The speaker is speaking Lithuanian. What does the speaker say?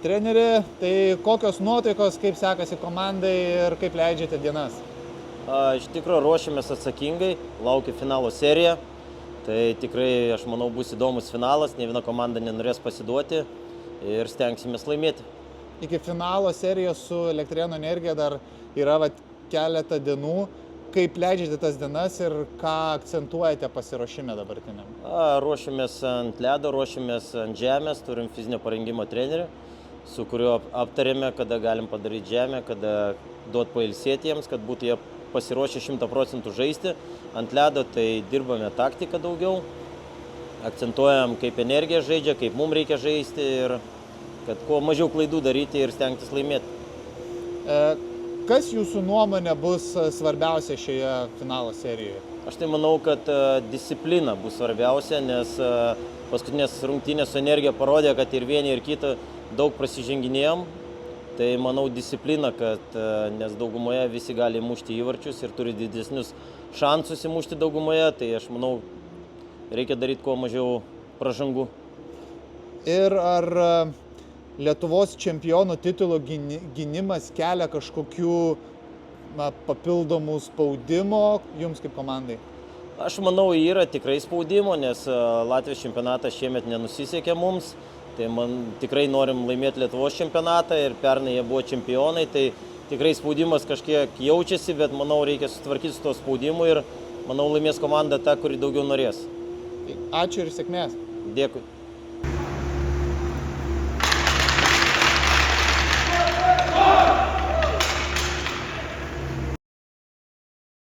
treneri, tai kokios nuotaikos, kaip sekasi komandai ir kaip leidžiate dienas? Iš tikrųjų ruošiamės atsakingai, laukia finalo serija. Tai tikrai, aš manau, bus įdomus finalas, ne viena komanda nenorės pasiduoti ir stengsimės laimėti. Iki finalo serijos su Elektrėnų Energija dar yra keletą dienų. Kaip leidžiate tas dienas ir ką akcentuojate pasiruošime dabartiniam? Ruošiamės ant ledo, ruošiamės ant žemės, turim fizinio parengimo trenerį, su kuriuo aptarėme, kada galim padaryti žemę, kada duoti pailsėti jiems, kad būtų jie pasiruošę 100% žaisti. Ant ledo tai dirbame taktiką daugiau, akcentuojam, kaip Energija žaidžia, kaip mums reikia žaisti ir kad kuo mažiau klaidų daryti ir stengtis laimėti. Kas jūsų nuomonė bus svarbiausia šioje finalo serijoje? Aš tai manau, kad disciplina bus svarbiausia, nes paskutinės rungtynės su Energija parodė, kad ir vieni ir kitą daug prasiženginėjom. Tai manau disciplina, nes daugumoje visi gali mušti įvarčius ir turi didesnius šansus įmušti daugumoje, tai aš manau reikia daryti kuo mažiau pražangų. Ir ar Lietuvos čempionų titulo gynimas kelia kažkokių papildomų spaudimo jums kaip komandai? Aš manau, yra tikrai spaudimo, nes Latvijos čempionatas šiemet nenusisekė mums. Tai tikrai norim laimėti Lietuvos čempionatą ir pernai jie buvo čempionai, tai tikrai spaudimas kažkiek jaučiasi, bet manau reikia sutvarkyti su to spaudimu ir manau laimės komanda ta, kuri daugiau norės. Ačiū ir sėkmės. Dėkui.